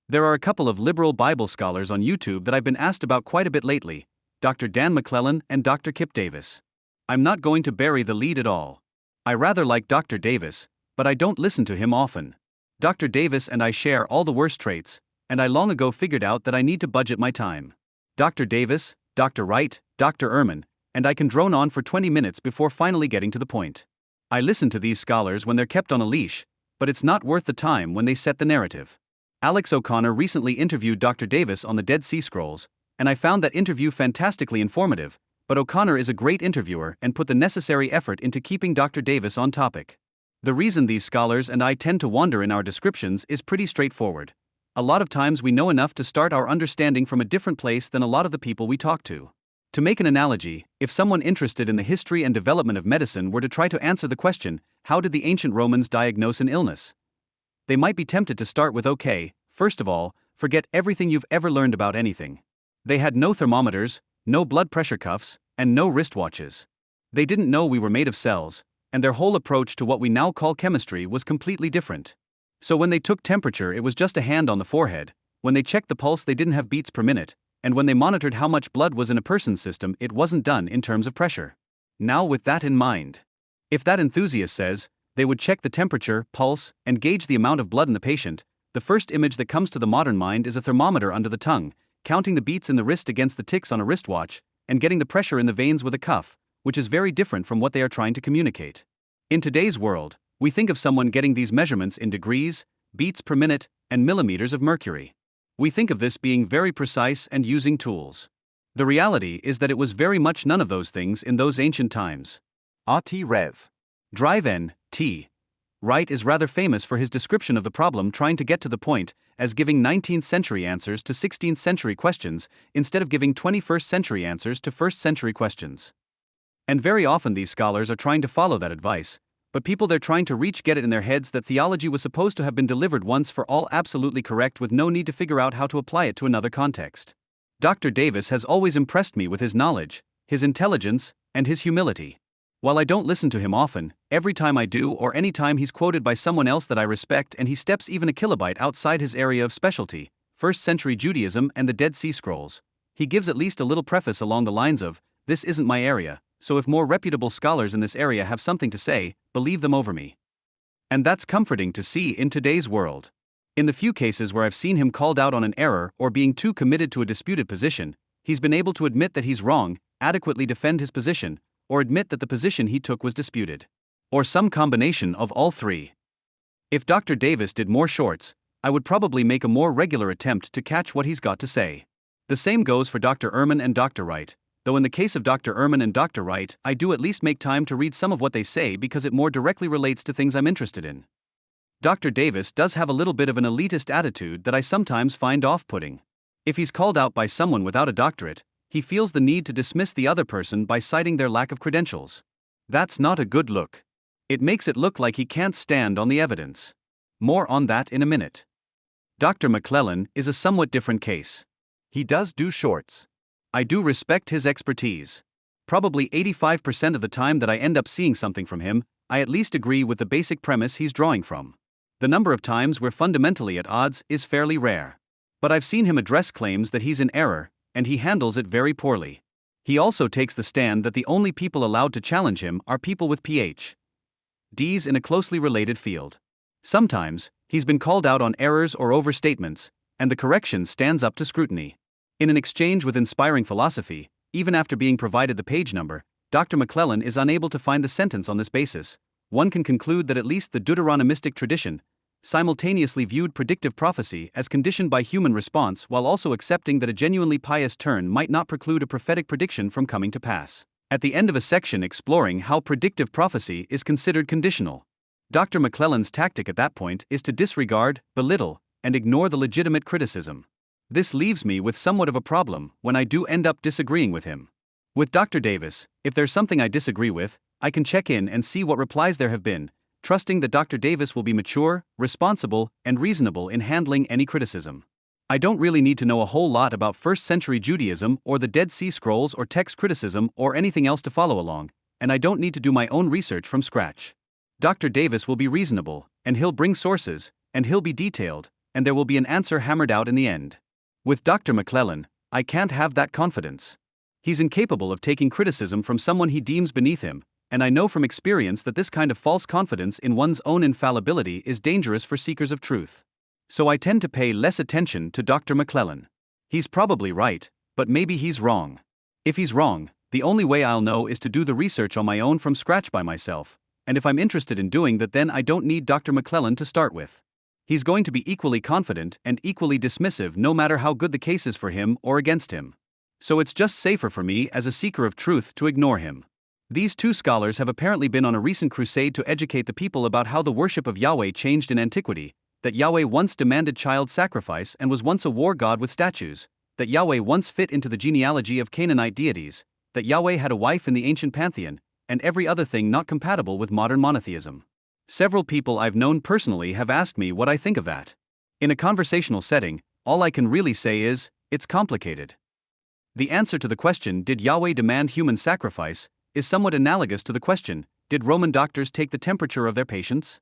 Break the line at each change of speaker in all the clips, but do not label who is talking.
There are a couple of liberal Bible scholars on YouTube that I've been asked about quite a bit lately, Dr. Dan McClellan and Dr. Kip Davis. I'm not going to bury the lead at all. I rather like Dr. Davis, but I don't listen to him often. Dr. Davis and I share all the worst traits, and I long ago figured out that I need to budget my time. Dr. Davis, Dr. Wright, Dr. Ehrman, and I can drone on for 20 minutes before finally getting to the point. I listen to these scholars when they're kept on a leash, but it's not worth the time when they set the narrative. Alex O'Connor recently interviewed Dr. Davis on the Dead Sea Scrolls, and I found that interview fantastically informative, but O'Connor is a great interviewer and put the necessary effort into keeping Dr. Davis on topic. The reason these scholars and I tend to wander in our descriptions is pretty straightforward. A lot of times we know enough to start our understanding from a different place than a lot of the people we talk to. To make an analogy, if someone interested in the history and development of medicine were to try to answer the question, how did the ancient Romans diagnose an illness? They might be tempted to start with okay, first of all, forget everything you've ever learned about anything. They had no thermometers, no blood pressure cuffs, and no wristwatches. They didn't know we were made of cells, and their whole approach to what we now call chemistry was completely different. So when they took temperature, it was just a hand on the forehead. When they checked the pulse, they didn't have beats per minute, and when they monitored how much blood was in a person's system, it wasn't done in terms of pressure. Now, with that in mind, if that enthusiast says they would check the temperature, pulse, and gauge the amount of blood in the patient, the first image that comes to the modern mind is a thermometer under the tongue, counting the beats in the wrist against the ticks on a wristwatch, and getting the pressure in the veins with a cuff, which is very different from what they are trying to communicate. In today's world, we think of someone getting these measurements in degrees, beats per minute, and millimeters of mercury. We think of this being very precise and using tools. The reality is that it was very much none of those things in those ancient times. A.T. Rev. Drive N. T. Wright is rather famous for his description of the problem trying to get to the point, as giving 19th century answers to 16th century questions, instead of giving 21st century answers to 1st century questions. And very often these scholars are trying to follow that advice, but people they're trying to reach get it in their heads that theology was supposed to have been delivered once for all, absolutely correct, with no need to figure out how to apply it to another context. Dr. Davis has always impressed me with his knowledge, his intelligence, and his humility. While I don't listen to him often, every time I do or any time he's quoted by someone else that I respect and he steps even a kilobyte outside his area of specialty, 1st century Judaism and the Dead Sea Scrolls, he gives at least a little preface along the lines of, "This isn't my area, so if more reputable scholars in this area have something to say, believe them over me." And that's comforting to see in today's world. In the few cases where I've seen him called out on an error or being too committed to a disputed position, he's been able to admit that he's wrong, adequately defend his position, or admit that the position he took was disputed. Or some combination of all three. If Dr. Davis did more shorts, I would probably make a more regular attempt to catch what he's got to say. The same goes for Dr. Ehrman and Dr. Wright, though in the case of Dr. Ehrman and Dr. Wright, I do at least make time to read some of what they say because it more directly relates to things I'm interested in. Dr. Davis does have a little bit of an elitist attitude that I sometimes find off-putting. If he's called out by someone without a doctorate, he feels the need to dismiss the other person by citing their lack of credentials. That's not a good look. It makes it look like he can't stand on the evidence. More on that in a minute. Dr. McClellan is a somewhat different case. He does do shorts. I do respect his expertise. Probably 85% of the time that I end up seeing something from him, I at least agree with the basic premise he's drawing from. The number of times we're fundamentally at odds is fairly rare. But I've seen him address claims that he's in error, and he handles it very poorly. He also takes the stand that the only people allowed to challenge him are people with Ph.D.s in a closely related field. Sometimes, he's been called out on errors or overstatements, and the correction stands up to scrutiny. In an exchange with Inspiring Philosophy, even after being provided the page number, Dr. McClellan is unable to find the sentence on this basis. One can conclude that at least the Deuteronomistic tradition simultaneously viewed predictive prophecy as conditioned by human response while also accepting that a genuinely pious turn might not preclude a prophetic prediction from coming to pass. At the end of a section exploring how predictive prophecy is considered conditional, Dr. McClellan's tactic at that point is to disregard, belittle, and ignore the legitimate criticism. This leaves me with somewhat of a problem when I do end up disagreeing with him. With Dr. Davis, if there's something I disagree with, I can check in and see what replies there have been, trusting that Dr. Davis will be mature, responsible, and reasonable in handling any criticism. I don't really need to know a whole lot about 1st century Judaism or the Dead Sea Scrolls or text criticism or anything else to follow along, and I don't need to do my own research from scratch. Dr. Davis will be reasonable, and he'll bring sources, and he'll be detailed, and there will be an answer hammered out in the end. With Dr. McClellan, I can't have that confidence. He's incapable of taking criticism from someone he deems beneath him, and I know from experience that this kind of false confidence in one's own infallibility is dangerous for seekers of truth. So I tend to pay less attention to Dr. McClellan. He's probably right, but maybe he's wrong. If he's wrong, the only way I'll know is to do the research on my own from scratch by myself, and if I'm interested in doing that, then I don't need Dr. McClellan to start with. He's going to be equally confident and equally dismissive no matter how good the case is for him or against him. So it's just safer for me as a seeker of truth to ignore him. These two scholars have apparently been on a recent crusade to educate the people about how the worship of Yahweh changed in antiquity, that Yahweh once demanded child sacrifice and was once a war god with statues, that Yahweh once fit into the genealogy of Canaanite deities, that Yahweh had a wife in the ancient pantheon, and every other thing not compatible with modern monotheism. Several people I've known personally have asked me what I think of that. In a conversational setting, all I can really say is, it's complicated. The answer to the question, did Yahweh demand human sacrifice, is somewhat analogous to the question, did Roman doctors take the temperature of their patients?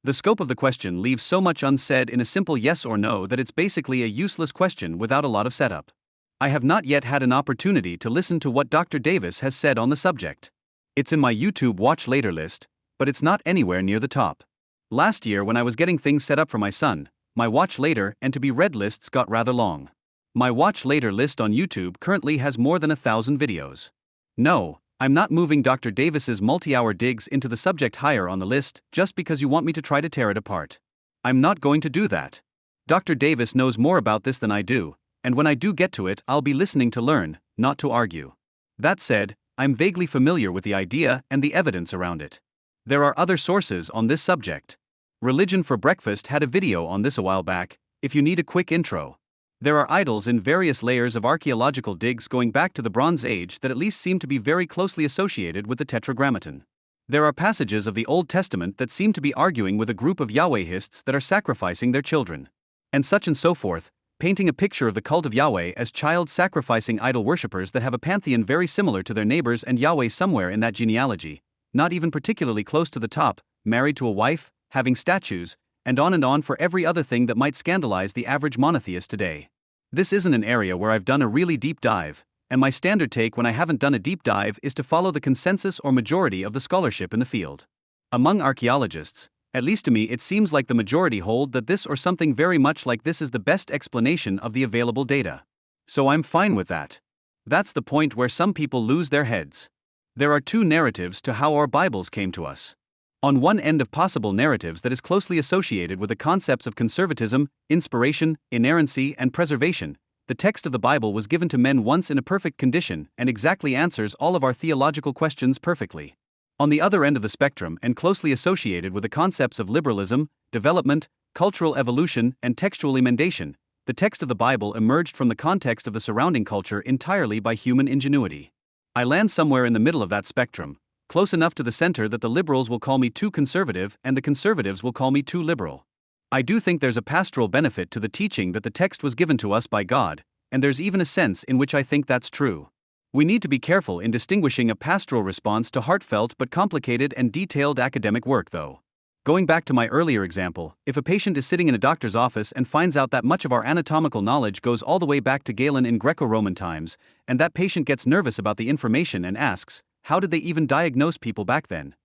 The scope of the question leaves so much unsaid in a simple yes or no that it's basically a useless question without a lot of setup. I have not yet had an opportunity to listen to what Dr. Davis has said on the subject. It's in my YouTube Watch Later list, but it's not anywhere near the top. Last year when I was getting things set up for my son, my Watch Later and to be read lists got rather long. My Watch Later list on YouTube currently has more than 1,000 videos. No, I'm not moving Dr. Davis's multi-hour digs into the subject higher on the list just because you want me to try to tear it apart. I'm not going to do that. Dr. Davis knows more about this than I do, and when I do get to it, I'll be listening to learn, not to argue. That said, I'm vaguely familiar with the idea and the evidence around it. There are other sources on this subject. Religion for Breakfast had a video on this a while back, if you need a quick intro. There are idols in various layers of archaeological digs going back to the Bronze Age that at least seem to be very closely associated with the Tetragrammaton. There are passages of the Old Testament that seem to be arguing with a group of Yahwehists that are sacrificing their children. And such and so forth, painting a picture of the cult of Yahweh as child-sacrificing idol worshippers that have a pantheon very similar to their neighbors and Yahweh somewhere in that genealogy, not even particularly close to the top, married to a wife, having statues, and on for every other thing that might scandalize the average monotheist today. This isn't an area where I've done a really deep dive, and my standard take when I haven't done a deep dive is to follow the consensus or majority of the scholarship in the field. Among archaeologists, at least to me it seems like the majority hold that this or something very much like this is the best explanation of the available data. So I'm fine with that. That's the point where some people lose their heads. There are two narratives to how our Bibles came to us. On one end of possible narratives that is closely associated with the concepts of conservatism, inspiration, inerrancy, and preservation, the text of the Bible was given to men once in a perfect condition and exactly answers all of our theological questions perfectly. On the other end of the spectrum and closely associated with the concepts of liberalism, development, cultural evolution, and textual emendation, the text of the Bible emerged from the context of the surrounding culture entirely by human ingenuity. I land somewhere in the middle of that spectrum, close enough to the center that the liberals will call me too conservative and the conservatives will call me too liberal. I do think there's a pastoral benefit to the teaching that the text was given to us by God, and there's even a sense in which I think that's true. We need to be careful in distinguishing a pastoral response to heartfelt but complicated and detailed academic work, though. Going back to my earlier example, if a patient is sitting in a doctor's office and finds out that much of our anatomical knowledge goes all the way back to Galen in Greco-Roman times, and that patient gets nervous about the information and asks, how did they even diagnose people back then?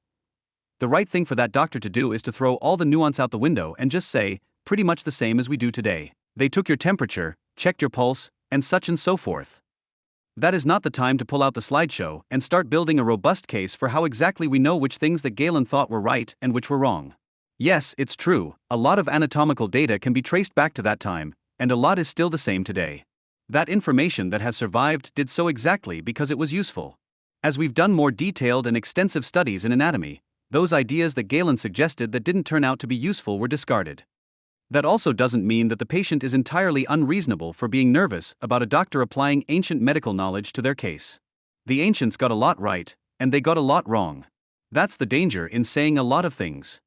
The right thing for that doctor to do is to throw all the nuance out the window and just say, pretty much the same as we do today. They took your temperature, checked your pulse, and so forth. That is not the time to pull out the slideshow and start building a robust case for how exactly we know which things that Galen thought were right and which were wrong. Yes, it's true, a lot of anatomical data can be traced back to that time, and a lot is still the same today. That information that has survived did so exactly because it was useful. As we've done more detailed and extensive studies in anatomy, those ideas that Galen suggested that didn't turn out to be useful were discarded. That also doesn't mean that the patient is entirely unreasonable for being nervous about a doctor applying ancient medical knowledge to their case. The ancients got a lot right, and they got a lot wrong. That's the danger in saying a lot of things.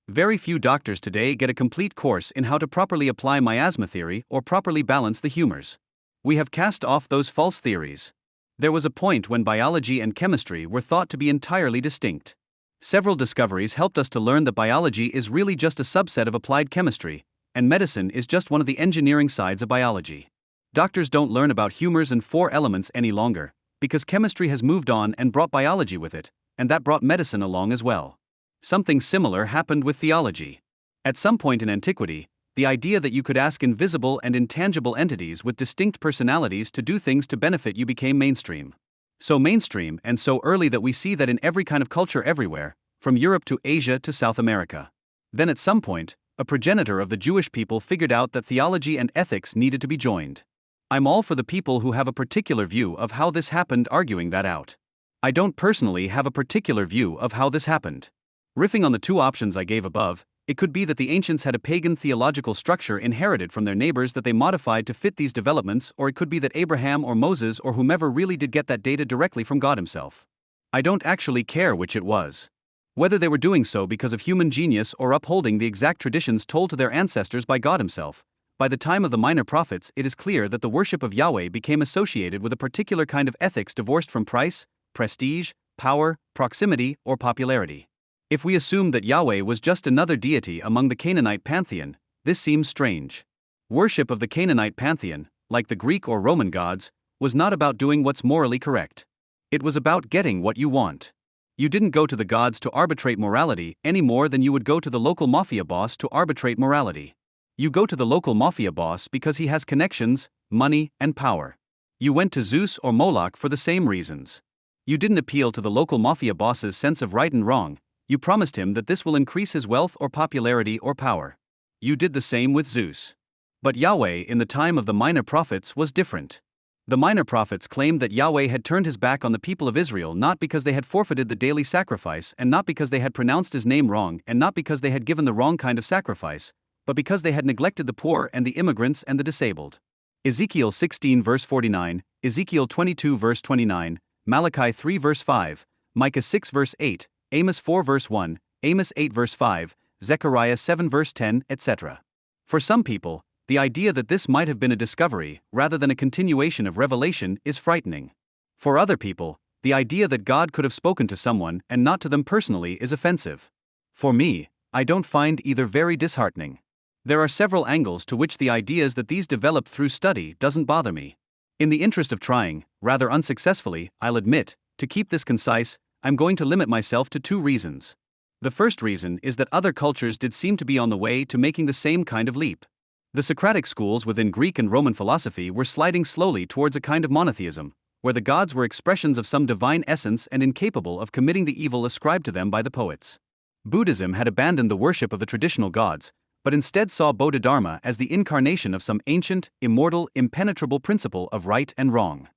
Very few doctors today get a complete course in how to properly apply miasma theory or properly balance the humors. We have cast off those false theories. There was a point when biology and chemistry were thought to be entirely distinct. Several discoveries helped us to learn that biology is really just a subset of applied chemistry, and medicine is just one of the engineering sides of biology. Doctors don't learn about humors and four elements any longer, because chemistry has moved on and brought biology with it, and that brought medicine along as well. Something similar happened with theology. At some point in antiquity, the idea that you could ask invisible and intangible entities with distinct personalities to do things to benefit you became mainstream. So mainstream and so early that we see that in every kind of culture everywhere, from Europe to Asia to South America. Then at some point, a progenitor of the Jewish people figured out that theology and ethics needed to be joined. I'm all for the people who have a particular view of how this happened arguing that out. I don't personally have a particular view of how this happened. Riffing on the two options I gave above, it could be that the ancients had a pagan theological structure inherited from their neighbors that they modified to fit these developments, or it could be that Abraham or Moses or whomever really did get that data directly from God himself. I don't actually care which it was. Whether they were doing so because of human genius or upholding the exact traditions told to their ancestors by God himself, by the time of the minor prophets it is clear that the worship of Yahweh became associated with a particular kind of ethics divorced from price, prestige, power, proximity, or popularity. If we assume that Yahweh was just another deity among the Canaanite pantheon, this seems strange. Worship of the Canaanite pantheon, like the Greek or Roman gods, was not about doing what's morally correct. It was about getting what you want. You didn't go to the gods to arbitrate morality any more than you would go to the local mafia boss to arbitrate morality. You go to the local mafia boss because he has connections, money, and power. You went to Zeus or Moloch for the same reasons. You didn't appeal to the local mafia boss's sense of right and wrong, you promised him that this will increase his wealth or popularity or power. You did the same with Zeus. But Yahweh in the time of the minor prophets was different. The minor prophets claimed that Yahweh had turned his back on the people of Israel not because they had forfeited the daily sacrifice and not because they had pronounced his name wrong and not because they had given the wrong kind of sacrifice, but because they had neglected the poor and the immigrants and the disabled. Ezekiel 16 verse 49, Ezekiel 22 verse 29, Malachi 3 verse 5, Micah 6 verse 8, Amos 4 verse 1, Amos 8 verse 5, Zechariah 7 verse 10, etc. For some people, the idea that this might have been a discovery rather than a continuation of revelation is frightening. For other people, the idea that God could have spoken to someone and not to them personally is offensive. For me, I don't find either very disheartening. There are several angles to which the ideas that these developed through study doesn't bother me. In the interest of trying, rather unsuccessfully, I'll admit, to keep this concise, I'm going to limit myself to two reasons. The first reason is that other cultures did seem to be on the way to making the same kind of leap. The Socratic schools within Greek and Roman philosophy were sliding slowly towards a kind of monotheism, where the gods were expressions of some divine essence and incapable of committing the evil ascribed to them by the poets. Buddhism had abandoned the worship of the traditional gods, but instead saw Bodhidharma as the incarnation of some ancient, immortal, impenetrable principle of right and wrong.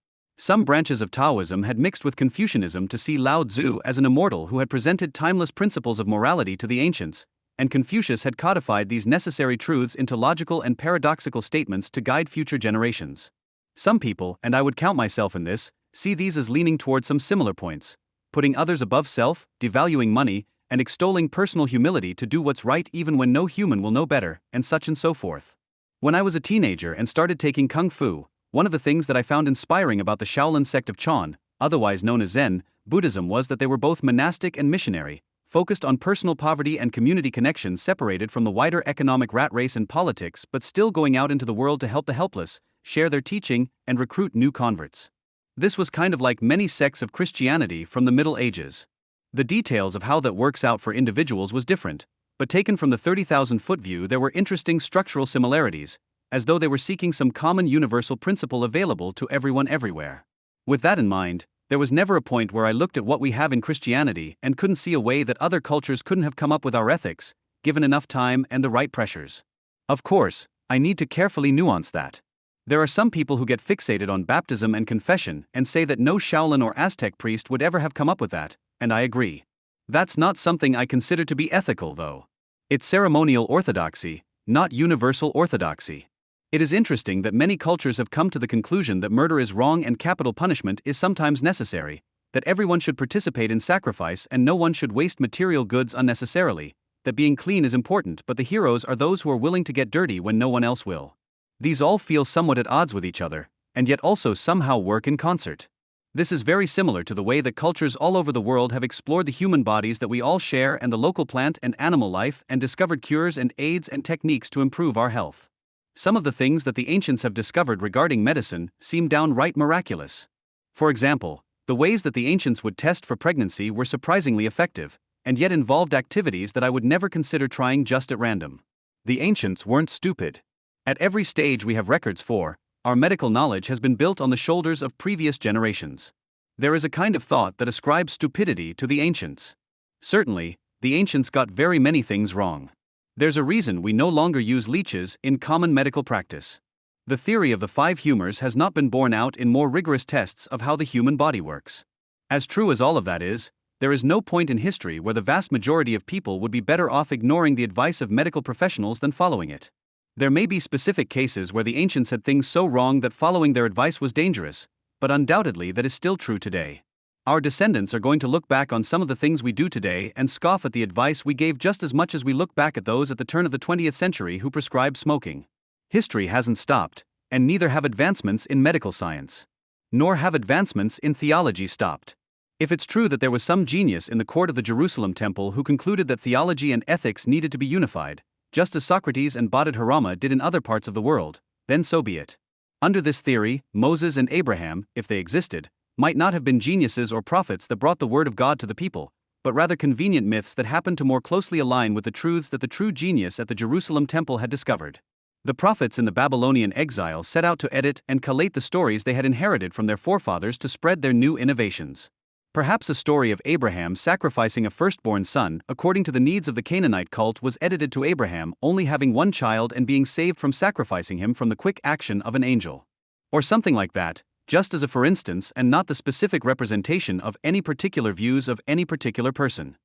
Some branches of Taoism had mixed with Confucianism to see Lao Tzu as an immortal who had presented timeless principles of morality to the ancients, and Confucius had codified these necessary truths into logical and paradoxical statements to guide future generations. Some people, and I would count myself in this, see these as leaning toward some similar points, putting others above self, devaluing money, and extolling personal humility to do what's right even when no human will know better, and such and so forth. When I was a teenager and started taking Kung Fu, one of the things that I found inspiring about the Shaolin sect of Chan, otherwise known as Zen, Buddhism was that they were both monastic and missionary, focused on personal poverty and community connections separated from the wider economic rat race and politics but still going out into the world to help the helpless, share their teaching, and recruit new converts. This was kind of like many sects of Christianity from the Middle Ages. The details of how that works out for individuals was different, but taken from the 30,000-foot view there were interesting structural similarities, as though they were seeking some common universal principle available to everyone everywhere. With that in mind, there was never a point where I looked at what we have in Christianity and couldn't see a way that other cultures couldn't have come up with our ethics, given enough time and the right pressures. Of course, I need to carefully nuance that. There are some people who get fixated on baptism and confession and say that no Shaolin or Aztec priest would ever have come up with that, and I agree. That's not something I consider to be ethical, though. It's ceremonial orthodoxy, not universal orthodoxy. It is interesting that many cultures have come to the conclusion that murder is wrong and capital punishment is sometimes necessary, that everyone should participate in sacrifice and no one should waste material goods unnecessarily, that being clean is important but the heroes are those who are willing to get dirty when no one else will. These all feel somewhat at odds with each other, and yet also somehow work in concert. This is very similar to the way that cultures all over the world have explored the human bodies that we all share and the local plant and animal life and discovered cures and aids and techniques to improve our health. Some of the things that the ancients have discovered regarding medicine seem downright miraculous. For example, the ways that the ancients would test for pregnancy were surprisingly effective, and yet involved activities that I would never consider trying just at random. The ancients weren't stupid. At every stage we have records for, our medical knowledge has been built on the shoulders of previous generations. There is a kind of thought that ascribes stupidity to the ancients. Certainly, the ancients got very many things wrong. There's a reason we no longer use leeches in common medical practice. The theory of the 5 humors has not been borne out in more rigorous tests of how the human body works. As true as all of that is, there is no point in history where the vast majority of people would be better off ignoring the advice of medical professionals than following it. There may be specific cases where the ancients had things so wrong that following their advice was dangerous, but undoubtedly that is still true today. Our descendants are going to look back on some of the things we do today and scoff at the advice we gave just as much as we look back at those at the turn of the 20th century who prescribed smoking. History hasn't stopped, and neither have advancements in medical science. Nor have advancements in theology stopped. If it's true that there was some genius in the court of the Jerusalem temple who concluded that theology and ethics needed to be unified, just as Socrates and Bodhidharma did in other parts of the world, then so be it. Under this theory, Moses and Abraham, if they existed, might not have been geniuses or prophets that brought the word of God to the people, but rather convenient myths that happened to more closely align with the truths that the true genius at the Jerusalem temple had discovered. The prophets in the Babylonian exile set out to edit and collate the stories they had inherited from their forefathers to spread their new innovations. Perhaps a story of Abraham sacrificing a firstborn son according to the needs of the Canaanite cult was edited to Abraham only having one child and being saved from sacrificing him from the quick action of an angel. Or something like that, just as a for instance and not the specific representation of any particular views of any particular person.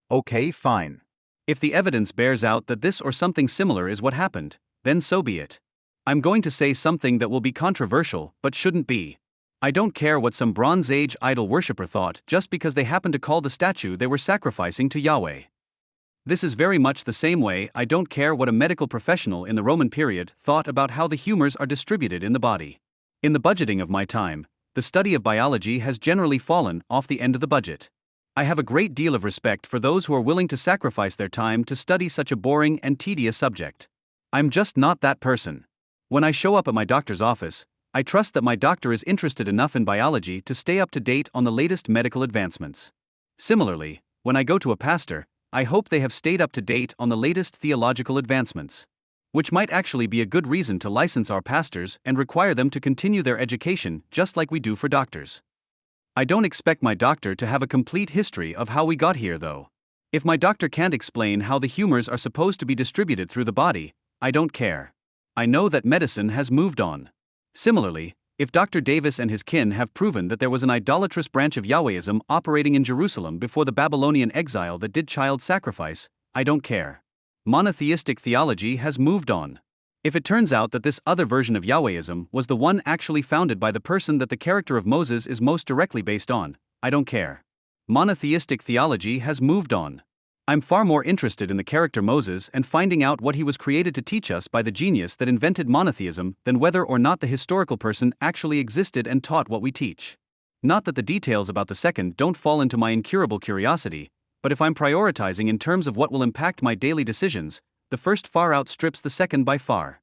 Okay, fine. If the evidence bears out that this or something similar is what happened, then so be it. I'm going to say something that will be controversial but shouldn't be. I don't care what some Bronze Age idol worshipper thought just because they happened to call the statue they were sacrificing to Yahweh. This is very much the same way I don't care what a medical professional in the Roman period thought about how the humors are distributed in the body. In the budgeting of my time, the study of biology has generally fallen off the end of the budget. I have a great deal of respect for those who are willing to sacrifice their time to study such a boring and tedious subject. I'm just not that person. When I show up at my doctor's office, I trust that my doctor is interested enough in biology to stay up to date on the latest medical advancements. Similarly, when I go to a pastor, I hope they have stayed up to date on the latest theological advancements. Which might actually be a good reason to license our pastors and require them to continue their education just like we do for doctors. I don't expect my doctor to have a complete history of how we got here though. If my doctor can't explain how the humors are supposed to be distributed through the body, I don't care. I know that medicine has moved on. Similarly, if Dr. Davis and his kin have proven that there was an idolatrous branch of Yahwehism operating in Jerusalem before the Babylonian exile that did child sacrifice, I don't care. Monotheistic theology has moved on. If it turns out that this other version of Yahwehism was the one actually founded by the person that the character of Moses is most directly based on, I don't care. Monotheistic theology has moved on. I'm far more interested in the character Moses and finding out what he was created to teach us by the genius that invented monotheism than whether or not the historical person actually existed and taught what we teach. Not that the details about the second don't fall into my incurable curiosity, but if I'm prioritizing in terms of what will impact my daily decisions, the first far outstrips the second by far.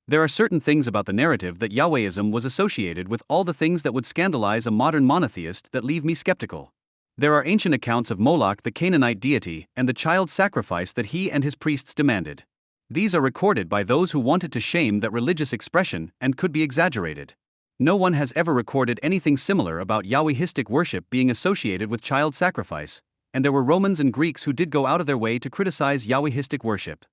There are certain things about the narrative that Yahwehism was associated with all the things that would scandalize a modern monotheist that leave me skeptical. There are ancient accounts of Moloch the Canaanite deity and the child sacrifice that he and his priests demanded. These are recorded by those who wanted to shame that religious expression and could be exaggerated. No one has ever recorded anything similar about Yahwehistic worship being associated with child sacrifice, and there were Romans and Greeks who did go out of their way to criticize Yahwehistic worship.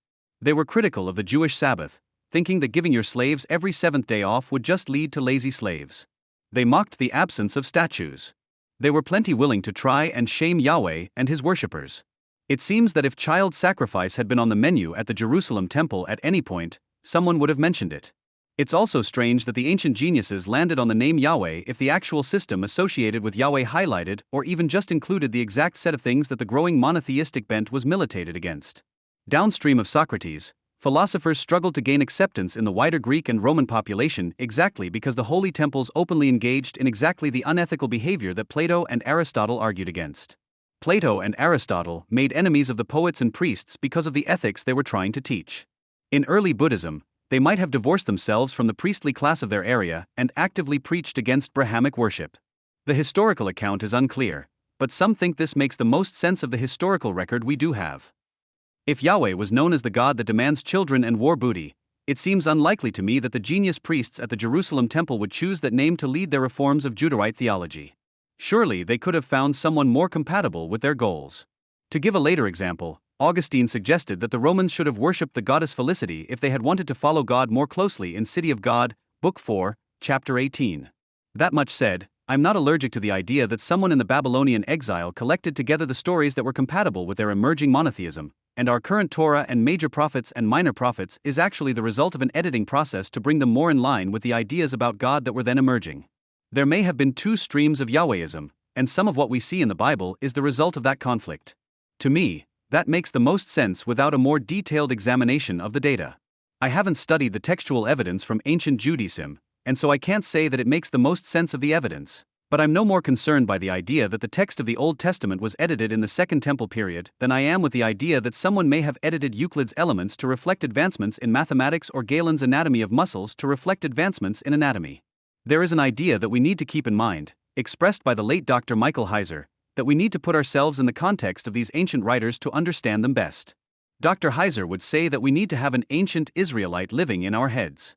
They were critical of the Jewish Sabbath, thinking that giving your slaves every seventh day off would just lead to lazy slaves. They mocked the absence of statues. They were plenty willing to try and shame Yahweh and his worshippers. It seems that if child sacrifice had been on the menu at the Jerusalem temple at any point, someone would have mentioned it. It's also strange that the ancient geniuses landed on the name Yahweh if the actual system associated with Yahweh highlighted or even just included the exact set of things that the growing monotheistic bent was militated against. Downstream of Socrates, Philosophers struggled to gain acceptance in the wider Greek and Roman population exactly because the holy temples openly engaged in exactly the unethical behavior that Plato and Aristotle argued against. Plato and Aristotle made enemies of the poets and priests because of the ethics they were trying to teach. In early Buddhism, they might have divorced themselves from the priestly class of their area and actively preached against Brahmanic worship. The historical account is unclear, but some think this makes the most sense of the historical record we do have. If Yahweh was known as the God that demands children and war booty, it seems unlikely to me that the genius priests at the Jerusalem temple would choose that name to lead their reforms of Judaite theology. Surely they could have found someone more compatible with their goals. To give a later example, Augustine suggested that the Romans should have worshipped the goddess Felicity if they had wanted to follow God more closely in City of God, Book 4, Chapter 18. That much said, I'm not allergic to the idea that someone in the Babylonian exile collected together the stories that were compatible with their emerging monotheism, and our current Torah and major prophets and minor prophets is actually the result of an editing process to bring them more in line with the ideas about God that were then emerging. There may have been two streams of Yahwehism, and some of what we see in the Bible is the result of that conflict. To me, that makes the most sense without a more detailed examination of the data. I haven't studied the textual evidence from ancient Judaism, and so I can't say that it makes the most sense of the evidence, but I'm no more concerned by the idea that the text of the Old Testament was edited in the Second Temple period than I am with the idea that someone may have edited Euclid's Elements to reflect advancements in mathematics or Galen's Anatomy of Muscles to reflect advancements in anatomy. There is an idea that we need to keep in mind, expressed by the late Dr. Michael Heiser, that we need to put ourselves in the context of these ancient writers to understand them best. Dr. Heiser would say that we need to have an ancient Israelite living in our heads.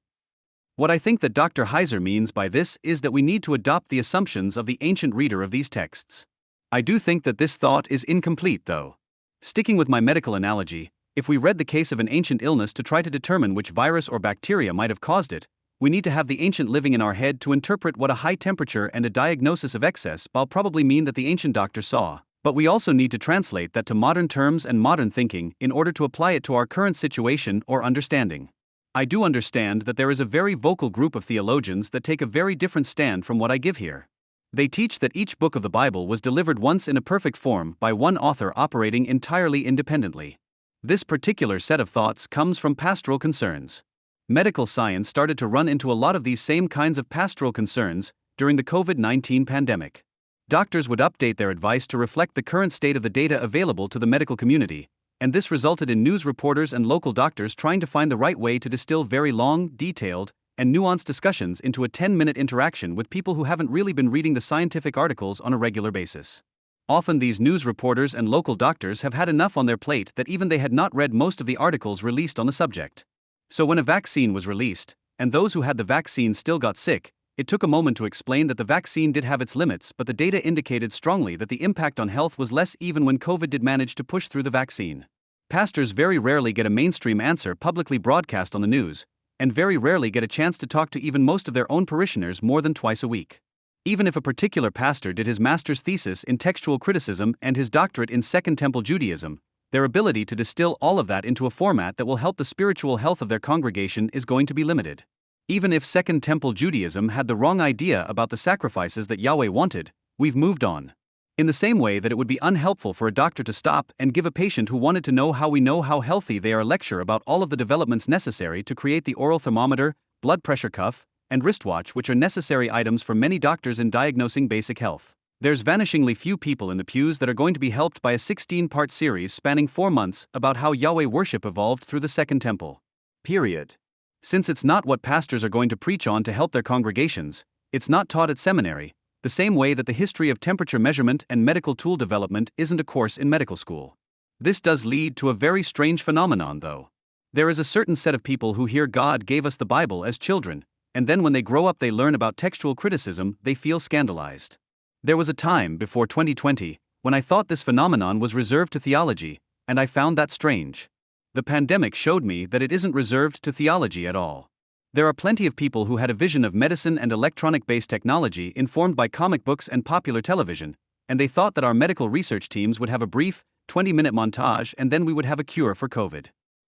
What I think that Dr. Heiser means by this is that we need to adopt the assumptions of the ancient reader of these texts. I do think that this thought is incomplete, though. Sticking with my medical analogy, if we read the case of an ancient illness to try to determine which virus or bacteria might have caused it, we need to have the ancient living in our head to interpret what a high temperature and a diagnosis of excess will probably mean that the ancient doctor saw, but we also need to translate that to modern terms and modern thinking in order to apply it to our current situation or understanding. I do understand that there is a very vocal group of theologians that take a very different stand from what I give here. They teach that each book of the Bible was delivered once in a perfect form by one author operating entirely independently. This particular set of thoughts comes from pastoral concerns. Medical science started to run into a lot of these same kinds of pastoral concerns during the COVID-19 pandemic. Doctors would update their advice to reflect the current state of the data available to the medical community, and this resulted in news reporters and local doctors trying to find the right way to distill very long, detailed, and nuanced discussions into a 10-minute interaction with people who haven't really been reading the scientific articles on a regular basis. Often these news reporters and local doctors have had enough on their plate that even they had not read most of the articles released on the subject. So when a vaccine was released, and those who had the vaccine still got sick, it took a moment to explain that the vaccine did have its limits, but the data indicated strongly that the impact on health was less even when COVID did manage to push through the vaccine. Pastors very rarely get a mainstream answer publicly broadcast on the news, and very rarely get a chance to talk to even most of their own parishioners more than twice a week. Even if a particular pastor did his master's thesis in textual criticism and his doctorate in Second Temple Judaism, their ability to distill all of that into a format that will help the spiritual health of their congregation is going to be limited. Even if Second Temple Judaism had the wrong idea about the sacrifices that Yahweh wanted, we've moved on. In the same way that it would be unhelpful for a doctor to stop and give a patient who wanted to know how healthy they are a lecture about all of the developments necessary to create the oral thermometer, blood pressure cuff, and wristwatch, which are necessary items for many doctors in diagnosing basic health. There's vanishingly few people in the pews that are going to be helped by a 16-part series spanning 4 months about how Yahweh worship evolved through the Second Temple. Period. Since it's not what pastors are going to preach on to help their congregations, it's not taught at seminary, the same way that the history of temperature measurement and medical tool development isn't a course in medical school. This does lead to a very strange phenomenon, though. There is a certain set of people who hear God gave us the Bible as children, and then when they grow up they learn about textual criticism, they feel scandalized. There was a time before 2020 when I thought this phenomenon was reserved to theology, and I found that strange. The pandemic showed me that it isn't reserved to theology at all. There are plenty of people who had a vision of medicine and electronic-based technology informed by comic books and popular television, and they thought that our medical research teams would have a brief, 20-minute montage and then we would have a cure for COVID.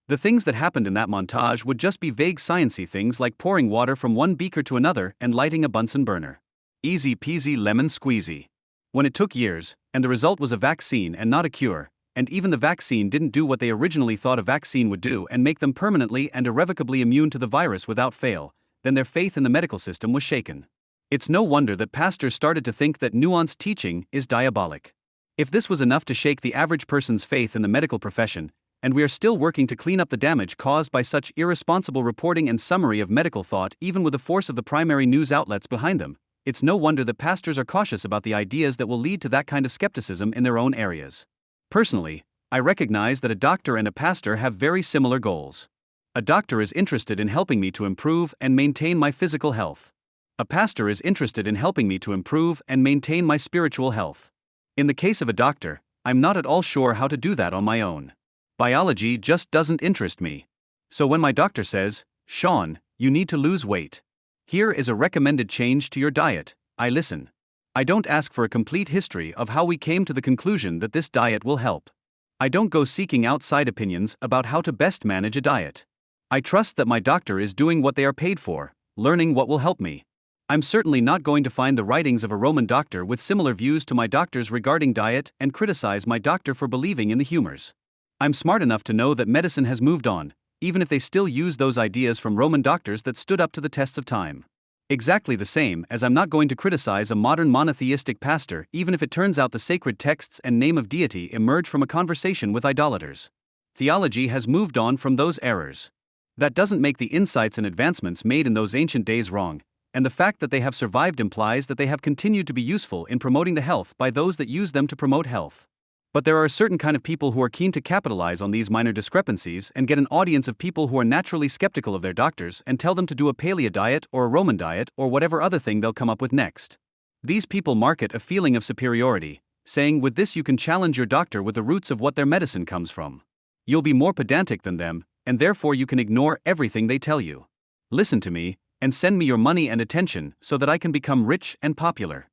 The things that happened in that montage would just be vague sciencey things like pouring water from one beaker to another and lighting a Bunsen burner. Easy peasy lemon squeezy. When it took years, and the result was a vaccine and not a cure, and even the vaccine didn't do what they originally thought a vaccine would do and make them permanently and irrevocably immune to the virus without fail, then their faith in the medical system was shaken. It's no wonder that pastors started to think that nuanced teaching is diabolic. If this was enough to shake the average person's faith in the medical profession, and we are still working to clean up the damage caused by such irresponsible reporting and summary of medical thought, even with the force of the primary news outlets behind them, it's no wonder that pastors are cautious about the ideas that will lead to that kind of skepticism in their own areas. Personally, I recognize that a doctor and a pastor have very similar goals. A doctor is interested in helping me to improve and maintain my physical health. A pastor is interested in helping me to improve and maintain my spiritual health. In the case of a doctor, I'm not at all sure how to do that on my own. Biology just doesn't interest me. So when my doctor says, "Sean, you need to lose weight. Here is a recommended change to your diet," I listen. I don't ask for a complete history of how we came to the conclusion that this diet will help. I don't go seeking outside opinions about how to best manage a diet. I trust that my doctor is doing what they are paid for, learning what will help me. I'm certainly not going to find the writings of a Roman doctor with similar views to my doctor's regarding diet and criticize my doctor for believing in the humors. I'm smart enough to know that medicine has moved on, even if they still use those ideas from Roman doctors that stood up to the tests of time. Exactly the same as I'm not going to criticize a modern monotheistic pastor even if it turns out the sacred texts and name of deity emerge from a conversation with idolaters. Theology has moved on from those errors. That doesn't make the insights and advancements made in those ancient days wrong, and the fact that they have survived implies that they have continued to be useful in promoting the health by those that use them to promote health. But there are a certain kind of people who are keen to capitalize on these minor discrepancies and get an audience of people who are naturally skeptical of their doctors and tell them to do a paleo diet or a Roman diet or whatever other thing they'll come up with next. These people market a feeling of superiority, saying with this you can challenge your doctor with the roots of what their medicine comes from. You'll be more pedantic than them, and therefore you can ignore everything they tell you. Listen to me, and send me your money and attention so that I can become rich and popular.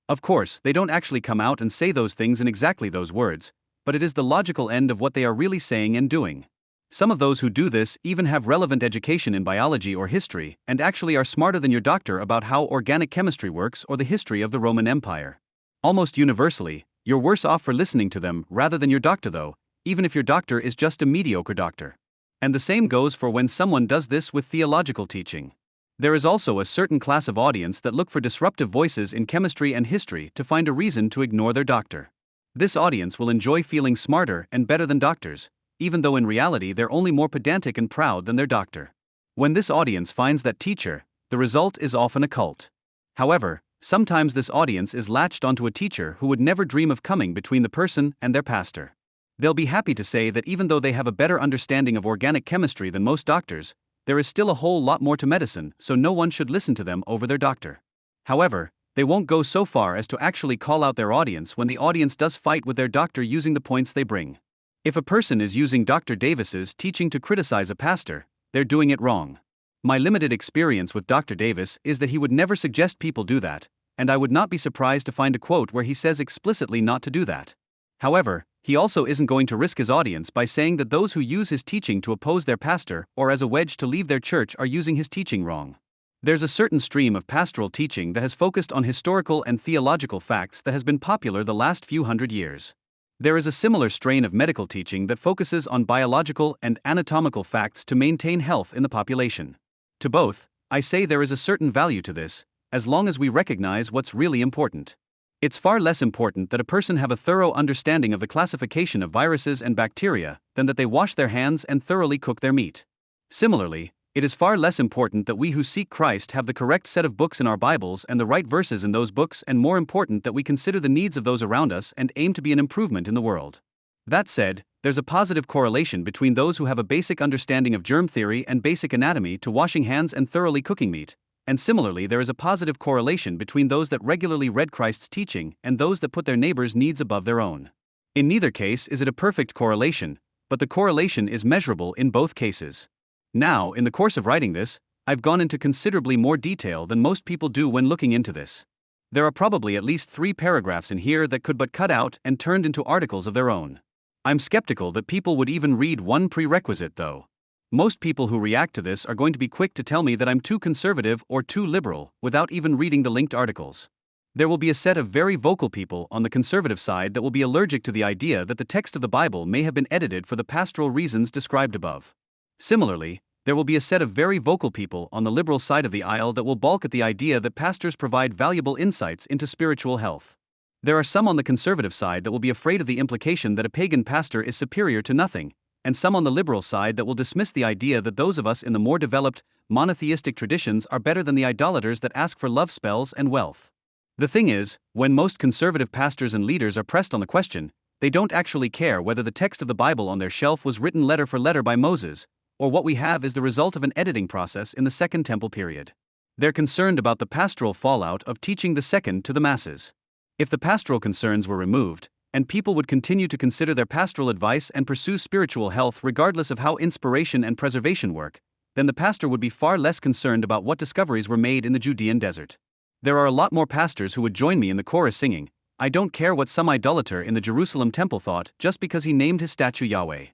Of course, they don't actually come out and say those things in exactly those words, but it is the logical end of what they are really saying and doing. Some of those who do this even have relevant education in biology or history and actually are smarter than your doctor about how organic chemistry works or the history of the Roman Empire. Almost universally, you're worse off for listening to them rather than your doctor though, even if your doctor is just a mediocre doctor. And the same goes for when someone does this with theological teaching. There is also a certain class of audience that look for disruptive voices in chemistry and history to find a reason to ignore their doctor. This audience will enjoy feeling smarter and better than doctors, even though in reality they're only more pedantic and proud than their doctor. When this audience finds that teacher, the result is often a cult. However, sometimes this audience is latched onto a teacher who would never dream of coming between the person and their pastor. They'll be happy to say that even though they have a better understanding of organic chemistry than most doctors, there is still a whole lot more to medicine, so no one should listen to them over their doctor. However, they won't go so far as to actually call out their audience when the audience does fight with their doctor using the points they bring. If a person is using Dr. Davis's teaching to criticize a pastor, they're doing it wrong. My limited experience with Dr. Davis is that he would never suggest people do that, and I would not be surprised to find a quote where he says explicitly not to do that. However, he also isn't going to risk his audience by saying that those who use his teaching to oppose their pastor or as a wedge to leave their church are using his teaching wrong. There's a certain stream of pastoral teaching that has focused on historical and theological facts that has been popular the last few hundred years. There is a similar strain of medical teaching that focuses on biological and anatomical facts to maintain health in the population. To both, I say there is a certain value to this, as long as we recognize what's really important. It's far less important that a person have a thorough understanding of the classification of viruses and bacteria than that they wash their hands and thoroughly cook their meat. Similarly, it is far less important that we who seek Christ have the correct set of books in our Bibles and the right verses in those books, and more important that we consider the needs of those around us and aim to be an improvement in the world. That said, there's a positive correlation between those who have a basic understanding of germ theory and basic anatomy to washing hands and thoroughly cooking meat. And similarly, there is a positive correlation between those that regularly read Christ's teaching and those that put their neighbor's needs above their own. In neither case is it a perfect correlation, but the correlation is measurable in both cases. Now, in the course of writing this, I've gone into considerably more detail than most people do when looking into this. There are probably at least 3 paragraphs in here that could but cut out and turned into articles of their own. I'm skeptical that people would even read one prerequisite though. Most people who react to this are going to be quick to tell me that I'm too conservative or too liberal without even reading the linked articles. There will be a set of very vocal people on the conservative side that will be allergic to the idea that the text of the Bible may have been edited for the pastoral reasons described above. Similarly, there will be a set of very vocal people on the liberal side of the aisle that will balk at the idea that pastors provide valuable insights into spiritual health. There are some on the conservative side that will be afraid of the implication that a pagan pastor is superior to nothing, and some on the liberal side that will dismiss the idea that those of us in the more developed, monotheistic traditions are better than the idolaters that ask for love spells and wealth. The thing is, when most conservative pastors and leaders are pressed on the question, they don't actually care whether the text of the Bible on their shelf was written letter for letter by Moses, or what we have is the result of an editing process in the Second Temple period. They're concerned about the pastoral fallout of teaching the second to the masses. If the pastoral concerns were removed, and people would continue to consider their pastoral advice and pursue spiritual health regardless of how inspiration and preservation work, then the pastor would be far less concerned about what discoveries were made in the Judean desert. There are a lot more pastors who would join me in the chorus singing, "I don't care what some idolater in the Jerusalem temple thought just because he named his statue Yahweh."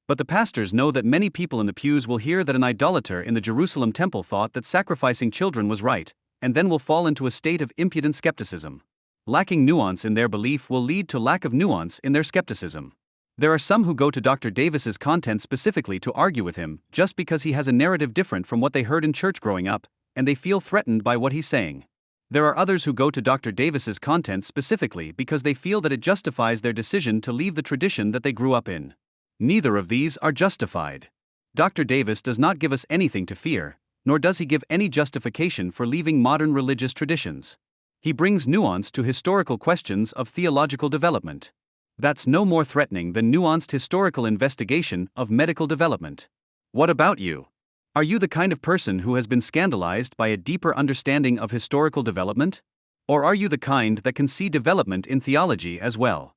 But the pastors know that many people in the pews will hear that an idolater in the Jerusalem temple thought that sacrificing children was right, and then will fall into a state of impudent skepticism. Lacking nuance in their belief will lead to lack of nuance in their skepticism. There are some who go to Dr. Davis's content specifically to argue with him just because he has a narrative different from what they heard in church growing up, and they feel threatened by what he's saying. There are others who go to Dr. Davis's content specifically because they feel that it justifies their decision to leave the tradition that they grew up in. Neither of these are justified. Dr. Davis does not give us anything to fear, nor does he give any justification for leaving modern religious traditions. He brings nuance to historical questions of theological development. That's no more threatening than nuanced historical investigation of medical development. What about you? Are you the kind of person who has been scandalized by a deeper understanding of historical development? Or are you the kind that can see development in theology as well?